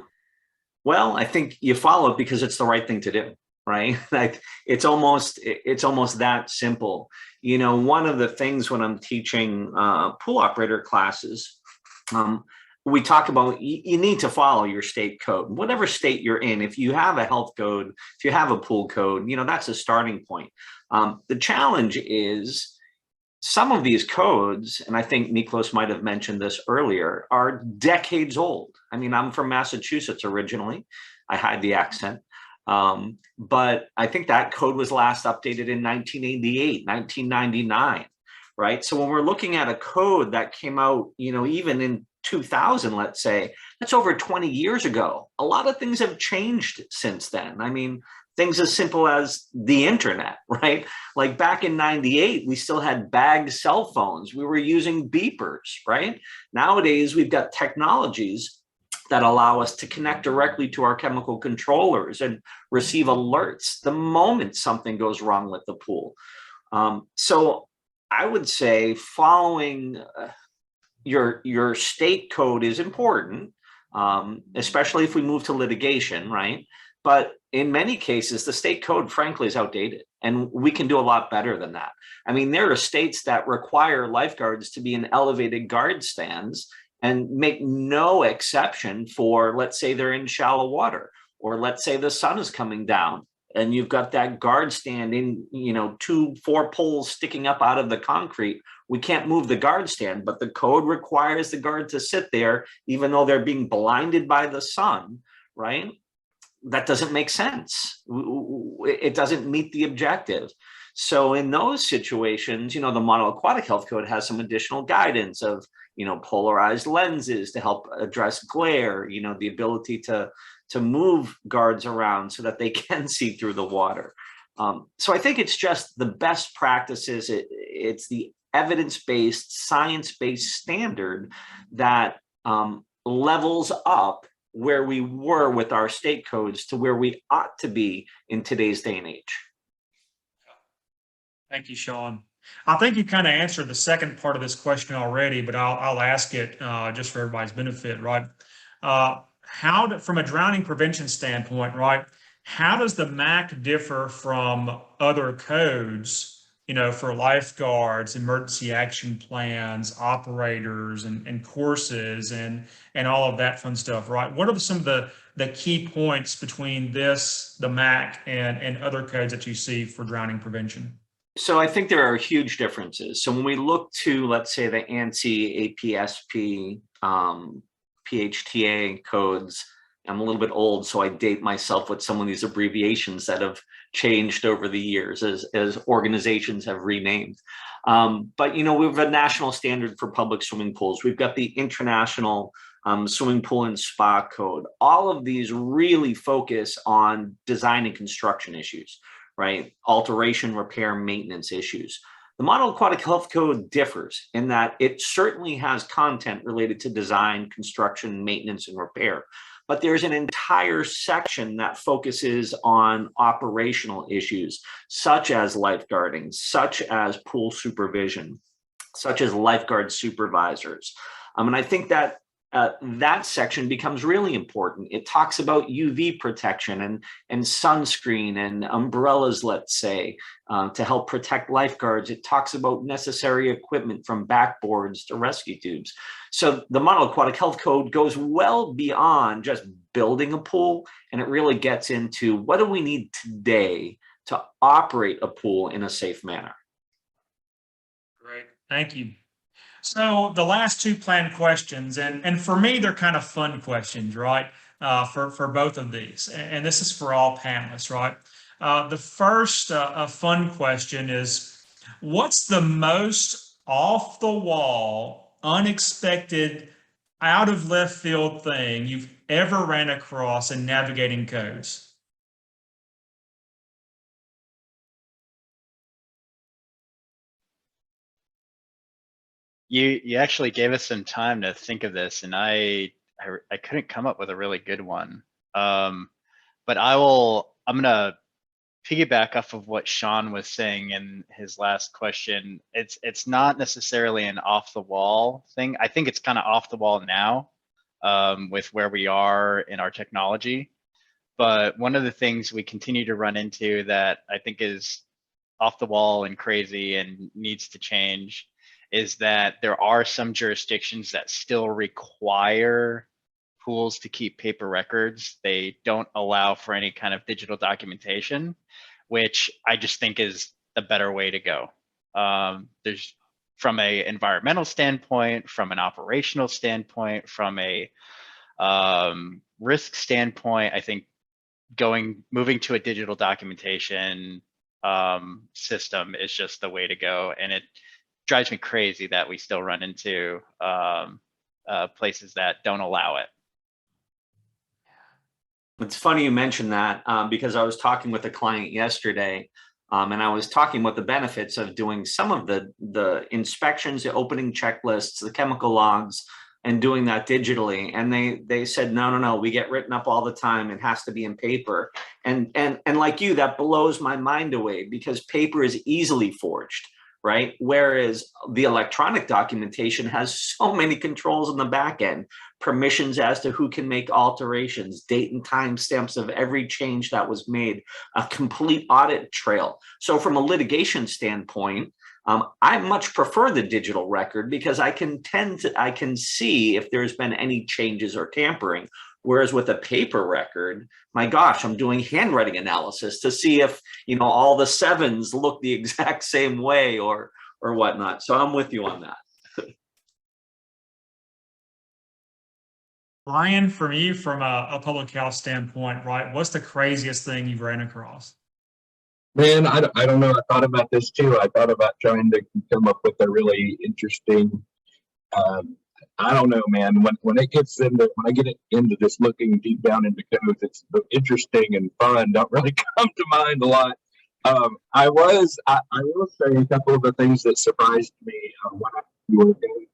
Well, I think you follow it because it's the right thing to do, right? Like it's almost that simple. One of the things when I'm teaching pool operator classes, we talk about you need to follow your state code, whatever state you're in. If you have a health code, if you have a pool code, that's a starting point. The challenge is some of these codes, and I think Miklos might have mentioned this earlier, are decades old. I mean, I'm from Massachusetts originally. I hide the accent. But I think that code was last updated in 1988, 1999, right? So when we're looking at a code that came out, even in 2000, let's say, that's over 20 years ago. A lot of things have changed since then. I mean, things as simple as the internet, right? Like back in 98, we still had bagged cell phones. We were using beepers, right? Nowadays, we've got technologies that allow us to connect directly to our chemical controllers and receive alerts the moment something goes wrong with the pool. So I would say following your state code is important, especially if we move to litigation, right? But in many cases, the state code, frankly, is outdated, and we can do a lot better than that. I mean, there are states that require lifeguards to be in elevated guard stands and make no exception for, let's say they're in shallow water, or let's say the sun is coming down and you've got that guard stand in, 4 poles sticking up out of the concrete. We can't move the guard stand, but the code requires the guard to sit there, even though they're being blinded by the sun, right? That doesn't make sense. It doesn't meet the objective. So in those situations, the Model Aquatic Health Code has some additional guidance of, polarized lenses to help address glare, the ability to move guards around so that they can see through the water. So I think it's just the best practices. It's the evidence-based, science-based standard that levels up where we were with our state codes to where we ought to be in today's day and age. Thank you, Shawn. I think you kind of answered the second part of this question already, but I'll ask it just for everybody's benefit, right? From a drowning prevention standpoint, right, how does the MAHC differ from other codes, for lifeguards, emergency action plans, operators, and courses, and all of that fun stuff, right? What are some of the key points between the MAHC and other codes that you see for drowning prevention? So I think there are huge differences. So when we look to, let's say, the ANSI, APSP, PHTA codes, I'm a little bit old, so I date myself with some of these abbreviations that have changed over the years as organizations have renamed. But, you know, we have a national standard for public swimming pools. We've got the International Swimming Pool and Spa Code. All of these really focus on design and construction issues, right? Alteration, repair, maintenance issues. The Model Aquatic Health Code differs in that it certainly has content related to design, construction, maintenance, and repair. But there's an entire section that focuses on operational issues, such as lifeguarding, such as pool supervision, such as lifeguard supervisors. And I think that that section becomes really important. It talks about UV protection and sunscreen and umbrellas, let's say, to help protect lifeguards. It talks about necessary equipment from backboards to rescue tubes. So the Model Aquatic Health Code goes well beyond just building a pool, and it really gets into what do we need today to operate a pool in a safe manner. Great, thank you. So the last two planned questions, and for me, they're kind of fun questions, right? For both of these, and this is for all panelists, right? The first fun question is, what's the most off the wall, unexpected, out of left field thing you've ever ran across in navigating codes? You actually gave us some time to think of this, and I couldn't come up with a really good one. But I'm gonna piggyback off of what Shawn was saying in his last question. It's not necessarily an off the wall thing. I think it's kind of off the wall now with where we are in our technology. But one of the things we continue to run into that I think is off the wall and crazy and needs to change is that there are some jurisdictions that still require pools to keep paper records. They don't allow for any kind of digital documentation, which I just think is the better way to go. There's, from a environmental standpoint, from an operational standpoint, from a risk standpoint, I think moving to a digital documentation system is just the way to go. And it drives me crazy that we still run into places that don't allow it. It's funny you mentioned that because I was talking with a client yesterday and I was talking about the benefits of doing some of the inspections, the opening checklists, the chemical logs, and doing that digitally. And they said, no, we get written up all the time. It has to be in paper. And like you, that blows my mind away because paper is easily forged, right? Whereas the electronic documentation has so many controls in the back end, permissions as to who can make alterations, date and time stamps of every change that was made, a complete audit trail. So from a litigation standpoint, I much prefer the digital record because I can see if there's been any changes or tampering. Whereas with a paper record, my gosh, I'm doing handwriting analysis to see if, you know, all the sevens look the exact same way or whatnot. So I'm with you on that. Ryan, from you, from a public health standpoint, right, what's the craziest thing you've ran across? Man, I don't know. I thought about this too. I thought about trying to come up with a really interesting, I don't know, man. When I get into this looking deep down into codes, it's interesting and fun. Don't really come to mind a lot. I will say a couple of the things that surprised me when we were going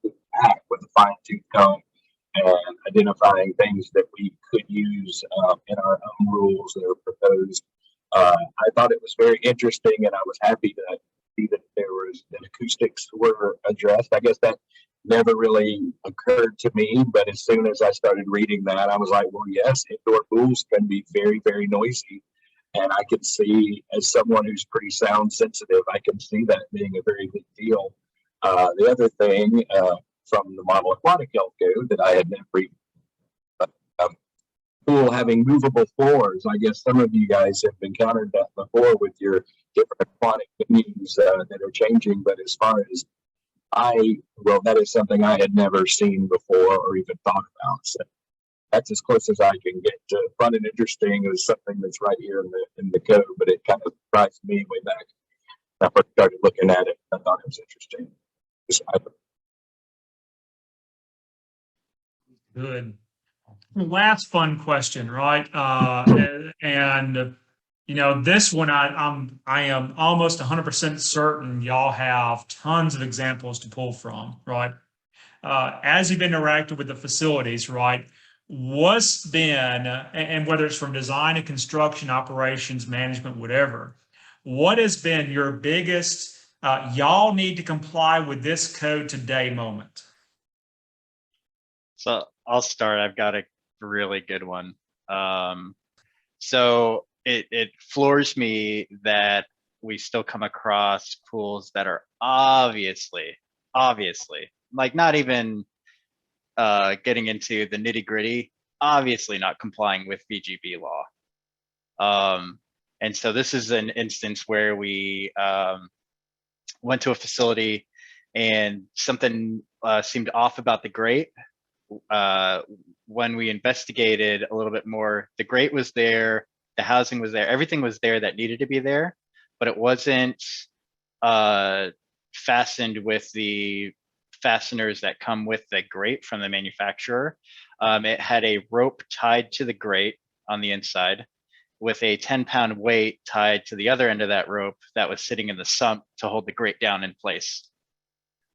back with a fine-tooth comb and identifying things that we could use in our own rules that are proposed. I thought it was very interesting, and I was happy to see that that acoustics were addressed. I guess that never really occurred to me, but as soon as I started reading that, I was like, well, yes, indoor pools can be very, very noisy. And I can see, as someone who's pretty sound sensitive, I can see that being a very big deal. The other thing from the Model Aquatic Health Code that I had never pool having movable floors. I guess some of you guys have encountered that before with your different aquatic venues that are changing. But as far as well, that is something I had never seen before or even thought about. So that's as close as I can get to fun and interesting. Is something that's right here in the code, but it kind of surprised me way back when I first started looking at it. I thought it was interesting. Good. Last fun question, right? And you know, this one I am almost 100% certain y'all have tons of examples to pull from, right? As you've interacted with the facilities, right? What's been, and whether it's from design to construction, operations, management, whatever, what has been your biggest, y'all need to comply with this code today moment? So I'll start. I've got a really good one. So it floors me that we still come across pools that are obviously, like not even getting into the nitty gritty, obviously not complying with VGB law. And so this is an instance where we went to a facility and something seemed off about the grate. When we investigated a little bit more, the grate was there, the housing was there, everything was there that needed to be there, but it wasn't fastened with the fasteners that come with the grate from the manufacturer. It had a rope tied to the grate on the inside with a 10-pound weight tied to the other end of that rope that was sitting in the sump to hold the grate down in place.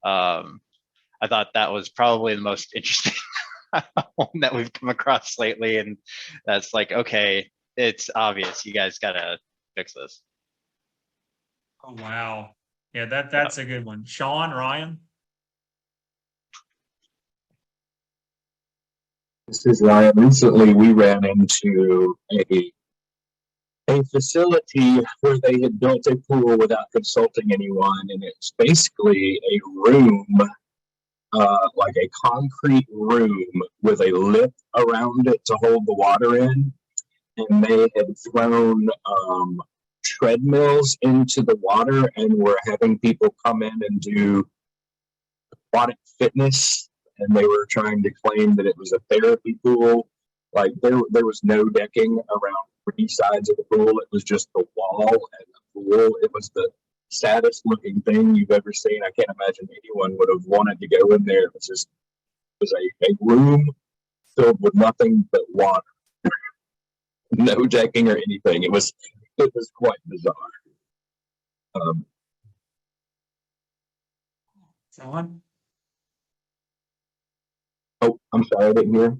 I thought that was probably the most interesting one that we've come across lately. And that's like, okay, it's obvious. You guys got to fix this. Oh, wow. Yeah, that's a good one. Shawn, Ryan? This is Ryan. Recently, we ran into a facility where they had built a pool without consulting anyone, and it's basically a room, like a concrete room with a lip around it to hold the water in. And they had thrown treadmills into the water and were having people come in and do aquatic fitness. And they were trying to claim that it was a therapy pool. Like there was no decking around 3 sides of the pool. It was just the wall and the pool. It was the saddest looking thing you've ever seen. I can't imagine anyone would have wanted to go in there. It was a room filled with nothing but water. No decking or anything. It was quite bizarre. Shawn? Oh, I'm sorry, I didn't hear.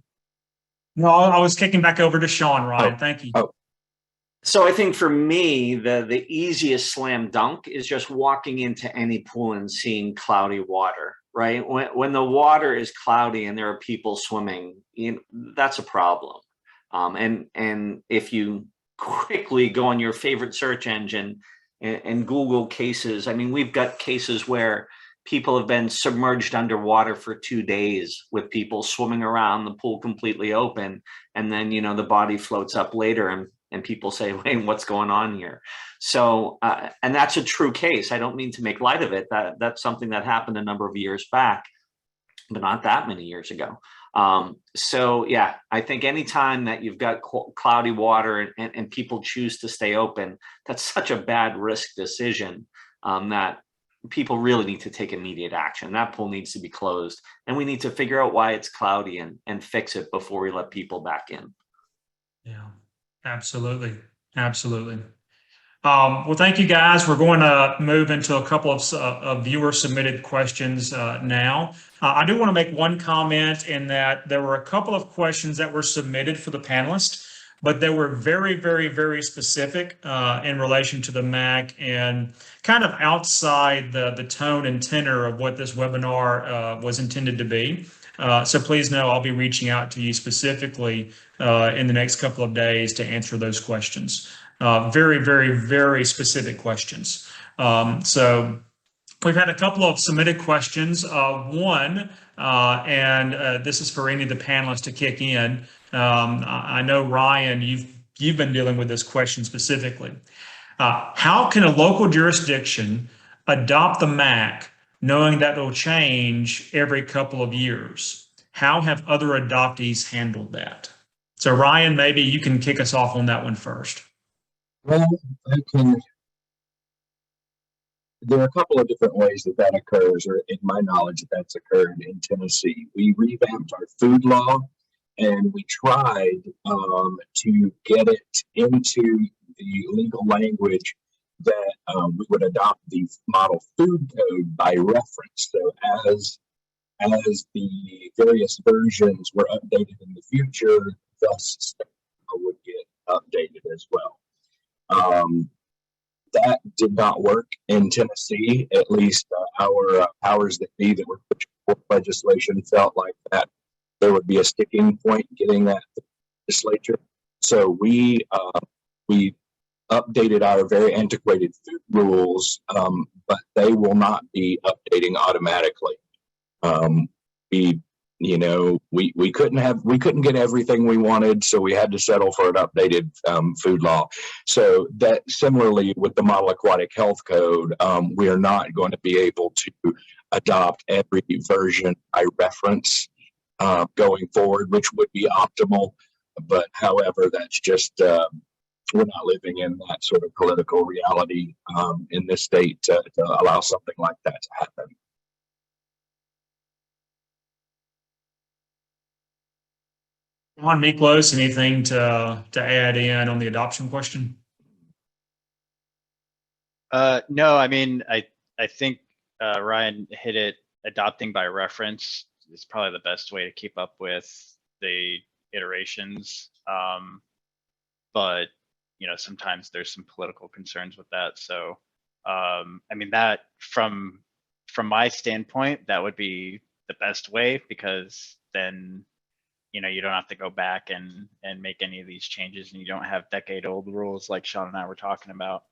No, I was kicking back over to Shawn, Ryan. Thank you. So I think for me, the easiest slam dunk is just walking into any pool and seeing cloudy water, right? When the water is cloudy and there are people swimming, that's a problem. And if you quickly go on your favorite search engine and Google cases, I mean, we've got cases where people have been submerged underwater for 2 days with people swimming around the pool completely open. And then, the body floats up later and people say, wait, what's going on here? So, and that's a true case. I don't mean to make light of it. That's something that happened a number of years back, but not that many years ago. So yeah, I think anytime that you've got cloudy water and people choose to stay open, that's such a bad risk decision that people really need to take immediate action. That pool needs to be closed, and we need to figure out why it's cloudy and fix it before we let people back in. Yeah, absolutely. Absolutely. Well, thank you guys. We're going to move into a couple of viewer submitted questions now. I do want to make one comment in that there were a couple of questions that were submitted for the panelists, but they were very, very, very specific in relation to the MAC and kind of outside the tone and tenor of what this webinar was intended to be. So please know I'll be reaching out to you specifically in the next couple of days to answer those questions. Very, very, very specific questions. So We've had a couple of submitted questions. This is for any of the panelists to kick in. I know, Ryan, you've been dealing with this question specifically. How can a local jurisdiction adopt the MAHC knowing that it'll change every couple of years? How have other adoptees handled that? So Ryan, maybe you can kick us off on that one first. Well, there are a couple of different ways that occurs, or in my knowledge, that's occurred in Tennessee. We revamped our food law, and we tried to get it into the legal language that we would adopt the model food code by reference. So as the various versions were updated in the future, thus would get updated as well. That did not work in Tennessee. At least our powers that be that were pushing for legislation felt like that there would be a sticking point getting that legislature. So we updated our very antiquated food rules, but they will not be updating automatically. We couldn't get everything we wanted, so we had to settle for an updated food law. So that similarly with the Model Aquatic Health Code, we are not going to be able to adopt every version by reference going forward, which would be optimal. But however, that's just we're not living in that sort of political reality in this state to allow something like that to happen. On Miklos, anything to add in on the adoption question? No, I mean, I think Ryan hit it. Adopting by reference is probably the best way to keep up with the iterations. But sometimes there's some political concerns with that. So, I mean, that from my standpoint, that would be the best way, because then you don't have to go back and make any of these changes, and you don't have decade-old rules like Shawn and I were talking about.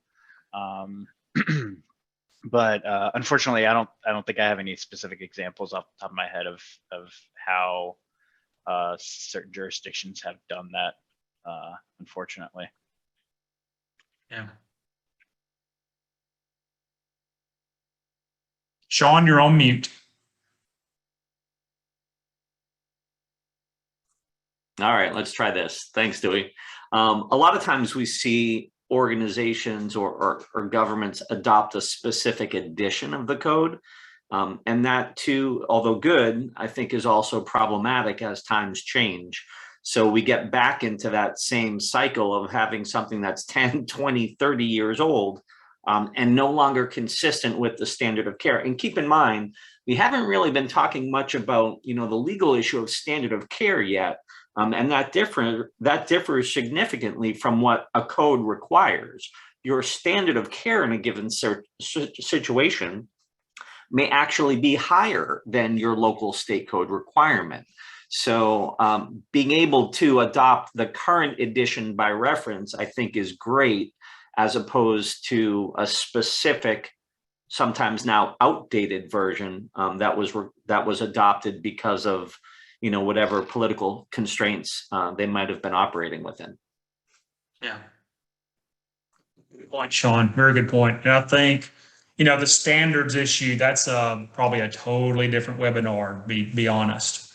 But unfortunately, I don't think I have any specific examples off the top of my head of how certain jurisdictions have done that. Unfortunately. Yeah. Shawn, you're on mute. All right, let's try this. Thanks, Dewey. A lot of times we see organizations or governments adopt a specific edition of the code. And that too, although good, I think is also problematic as times change. So we get back into that same cycle of having something that's 10, 20, 30 years old and no longer consistent with the standard of care. And keep in mind, we haven't really been talking much about, the legal issue of standard of care yet. And that differs significantly from what a code requires. Your standard of care in a given situation may actually be higher than your local state code requirement. So being able to adopt the current edition by reference, I think, is great, as opposed to a specific, sometimes now outdated version that was adopted because of whatever political constraints they might have been operating within. Yeah. Good point, Shawn. Very good point. And I think, the standards issue, that's probably a totally different webinar, be honest.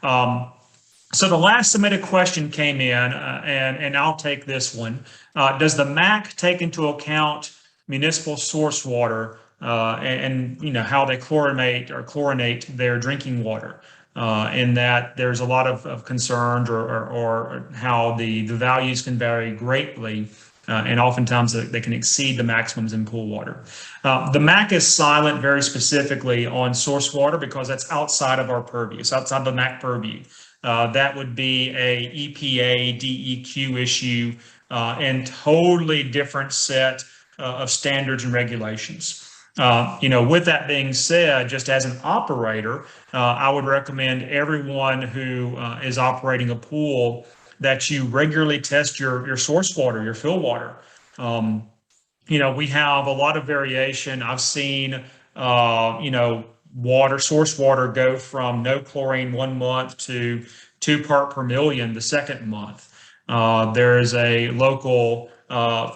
So the last submitted question came in, and I'll take this one. Does the MAHC take into account municipal source water and how they chlorinate their drinking water? In that there's a lot of concerns or how the values can vary greatly, and oftentimes they can exceed the maximums in pool water. The MAHC is silent very specifically on source water because that's outside of our purview. It's outside the MAHC purview. That would be a EPA, DEQ issue, and totally different set of standards and regulations. With that being said, just as an operator, I would recommend everyone who is operating a pool that you regularly test your source water, your fill water. We have a lot of variation. I've seen source water go from no chlorine 1 month to 2 part per million the second month. There is a local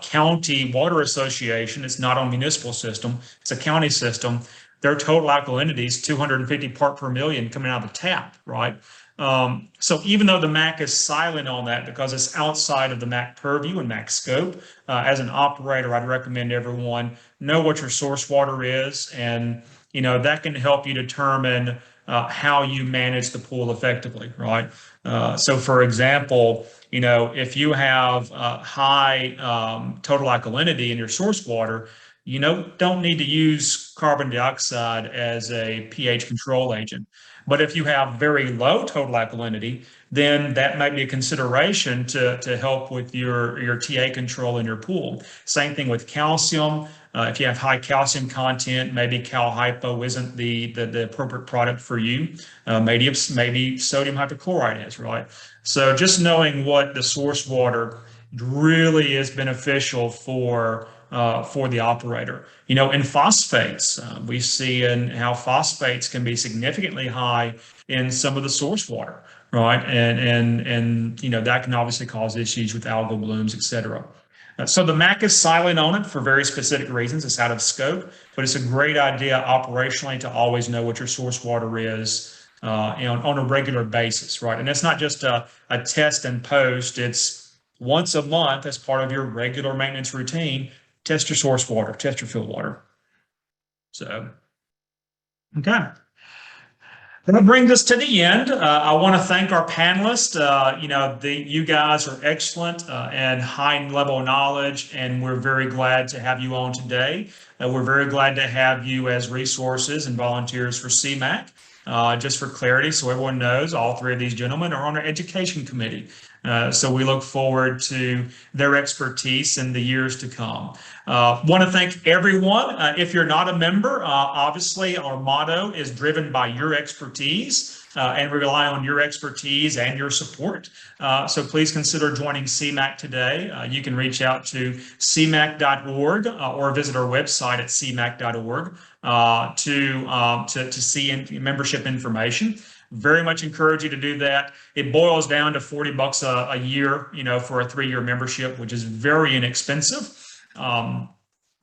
county water association. It's not a municipal system. It's a county system. Their total alkalinity is 250 part per million coming out of the tap, right? So even though the MAHC is silent on that because it's outside of the MAHC purview and MAHC scope, as an operator, I'd recommend everyone know what your source water is, and that can help you determine how you manage the pool effectively, right? So for example, if you have high total alkalinity in your source water, don't need to use carbon dioxide as a pH control agent. But if you have very low total alkalinity, then that might be a consideration to help with your TA control in your pool. Same thing with calcium. If you have high calcium content, maybe Cal Hypo isn't the appropriate product for you. Maybe sodium hypochlorite is, right? So just knowing what the source water really is beneficial for the operator. In phosphates, we see how phosphates can be significantly high in some of the source water, right? And that can obviously cause issues with algal blooms, et cetera. So the MAHC is silent on it for very specific reasons. It's out of scope, but it's a great idea operationally to always know what your source water is on a regular basis, right? And it's not just a test and post. It's once a month as part of your regular maintenance routine. Test your source water, test your field water. So, okay. That brings us to the end. I want to thank our panelists. You guys are excellent and high level knowledge, and we're very glad to have you on today. We're very glad to have you as resources and volunteers for CMAHC. Just for clarity, so everyone knows, all three of these gentlemen are on our education committee. So we look forward to their expertise in the years to come. Want to thank everyone. If you're not a member, obviously our motto is driven by your expertise, and we rely on your expertise and your support. So please consider joining CMAHC today. You can reach out to cmac.org or visit our website at cmac.org to see membership information. Very much encourage you to do that. It boils down to $40 a year, for a 3-year membership, which is very inexpensive.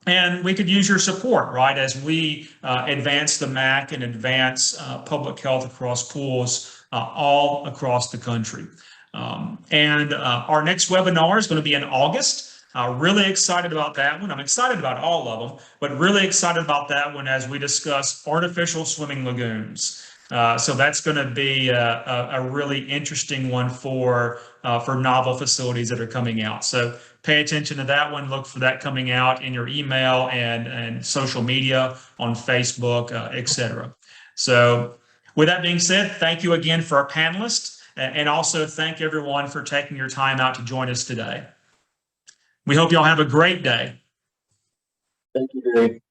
And we could use your support, right, as we advance the MAHC and advance public health across pools all across the country. And our next webinar is going to be in August. Really excited about that one. I'm excited about all of them, but really excited about that one as we discuss artificial swimming lagoons. So that's going to be a really interesting one for novel facilities that are coming out. So pay attention to that one. Look for that coming out in your email and social media on Facebook, et cetera. So with that being said, thank you again for our panelists, and also thank everyone for taking your time out to join us today. We hope y'all have a great day. Thank you, Dewey.